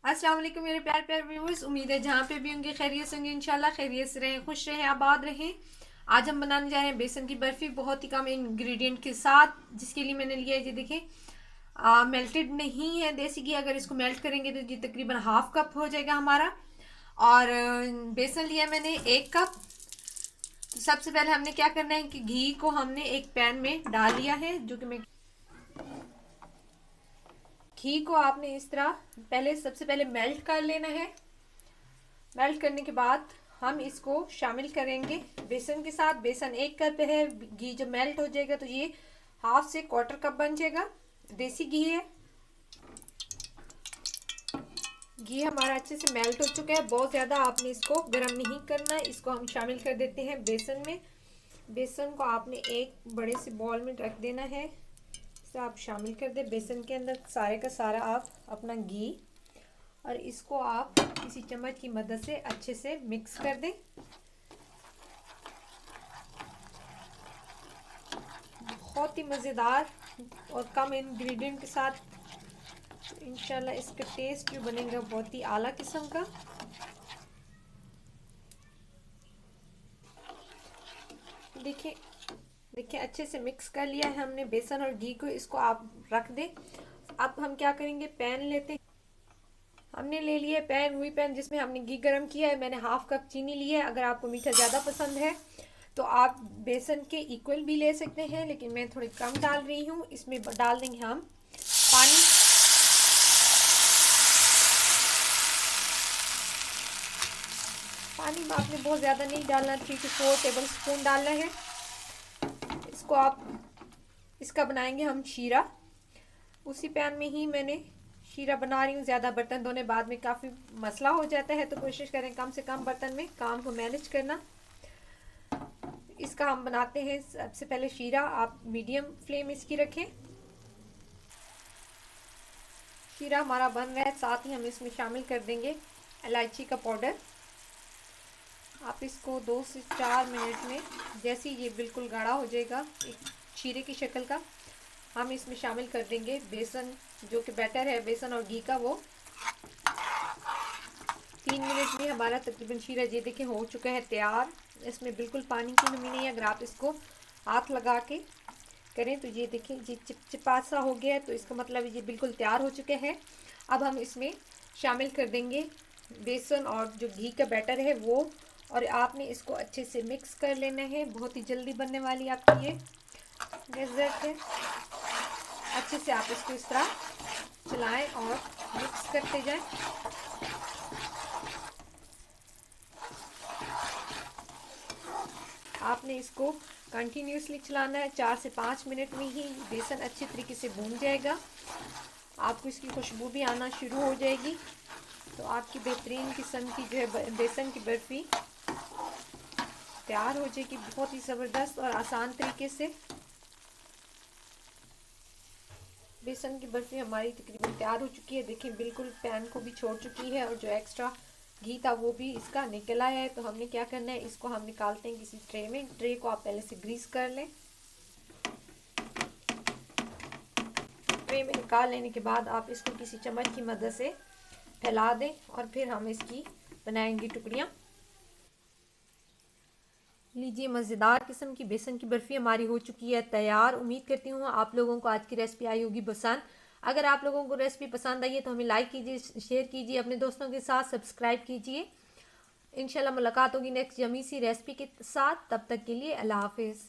अस्सलाम वालेकुम मेरे प्यार प्यार व्यूअर्स। उम्मीद है जहाँ पे भी होंगे खैरियत से होंगे, इंशाल्लाह खैरियत से रहें, खुश रहें, आबाद रहें। आज हम बनाने जा रहे हैं बेसन की बर्फ़ी बहुत ही कम इंग्रेडिएंट के साथ, जिसके लिए मैंने लिया है ये देखें। मेल्टेड नहीं है देसी घी, अगर इसको मेल्ट करेंगे तो ये तकरीबन हाफ कप हो जाएगा हमारा। और बेसन लिया मैंने 1 कप। तो सबसे पहले हमने क्या करना है कि घी को हमने एक पैन में डाल लिया है, जो कि मैं घी को आपने इस तरह सबसे पहले मेल्ट कर लेना है। मेल्ट करने के बाद हम इसको शामिल करेंगे बेसन के साथ। बेसन 1 कप है, घी जब मेल्ट हो जाएगा तो ये हाफ से क्वार्टर कप बन जाएगा। देसी घी है। घी हमारा अच्छे से मेल्ट हो चुका है, बहुत ज़्यादा आपने इसको गर्म नहीं करना। इसको हम शामिल कर देते हैं बेसन में। बेसन को आपने एक बड़े से बॉल में रख देना है। इसे आप शामिल कर दे बेसन के अंदर, सारे का सारा आप अपना घी, और इसको आप किसी चम्मच की मदद से अच्छे से मिक्स कर दें। बहुत ही मज़ेदार और कम इंग्रेडिएंट के साथ इंशाल्लाह इसका टेस्ट जो बनेगा बहुत ही आला किस्म का। देखिए देखिए अच्छे से मिक्स कर लिया है हमने बेसन और घी को। इसको आप रख दें। अब हम क्या करेंगे, पैन लेते हैं। हमने ले लिया पैन, वही पैन जिसमें हमने घी गरम किया है। मैंने हाफ कप चीनी ली है। अगर आपको मीठा ज़्यादा पसंद है तो आप बेसन के इक्वल भी ले सकते हैं, लेकिन मैं थोड़ी कम डाल रही हूँ। इसमें डाल देंगे हम पानी। पानी में आपने बहुत ज़्यादा नहीं डालना, 3 से 4 टेबल स्पून डालना है। इसको आप इसका बनाएंगे हम शीरा। उसी पैन में ही मैंने शीरा बना रही हूँ। ज़्यादा बर्तन धोने बाद में काफ़ी मसला हो जाता है, तो कोशिश करें कम से कम बर्तन में काम को मैनेज करना। इसका हम बनाते हैं सबसे पहले शीरा। आप मीडियम फ्लेम इसकी रखें। शीरा हमारा बन रहा है, साथ ही हम इसमें शामिल कर देंगे इलायची का पाउडर। आप इसको 2 से 4 मिनट में, जैसे ये बिल्कुल गाढ़ा हो जाएगा एक शीरे की शक्ल का, हम इसमें शामिल कर देंगे बेसन, जो कि बैटर है बेसन और घी का। वो 3 मिनट में हमारा तकरीबन शीरा ये देखें हो चुका है तैयार। इसमें बिल्कुल पानी की नमी नहीं है। अगर आप इसको हाथ लगा के करें तो ये देखें ये चिपचिपा सा हो गया है, तो इसका मतलब ये बिल्कुल तैयार हो चुके हैं। अब हम इसमें शामिल कर देंगे बेसन और जो घी का बैटर है वो, और आपने इसको अच्छे से मिक्स कर लेना है। बहुत ही जल्दी बनने वाली आपकी ये डेजर्ट है। अच्छे से आप इसको इस तरह चलाएं और मिक्स करते जाएं। आपने इसको कंटिन्यूसली चलाना है। 4 से 5 मिनट में ही बेसन अच्छी तरीके से भून जाएगा। आपको इसकी खुशबू भी आना शुरू हो जाएगी, तो आपकी बेहतरीन किस्म की जो है बेसन की बर्फ़ी तैयार हो जाएगी बहुत ही ज़बरदस्त और आसान तरीके से। बेसन की बर्फ़ी हमारी तकरीबन तैयार हो चुकी है। देखिए बिल्कुल पैन को भी छोड़ चुकी है, और जो एक्स्ट्रा घी था वो भी इसका निकल आया है। तो हमने क्या करना है, इसको हम निकालते हैं किसी ट्रे में। ट्रे को आप पहले से ग्रीस कर लें। ट्रे में निकाल लेने के बाद आप इसको किसी चम्मच की मदद से फैला दें, और फिर हम इसकी बनाएंगे टुकड़ियाँ। लीजिए मज़ेदार किस्म की बेसन की बर्फ़ी हमारी हो चुकी है तैयार। उम्मीद करती हूँ आप लोगों को आज की रेसिपी आई होगी पसंद। अगर आप लोगों को रेसिपी पसंद आई है तो हमें लाइक कीजिए, शेयर कीजिए, अपने दोस्तों के साथ सब्सक्राइब कीजिए। इंशाल्लाह मुलाकात होगी नेक्स्ट यमी सी रेसिपी के साथ। तब तक के लिए अल्लाह हाफिज़।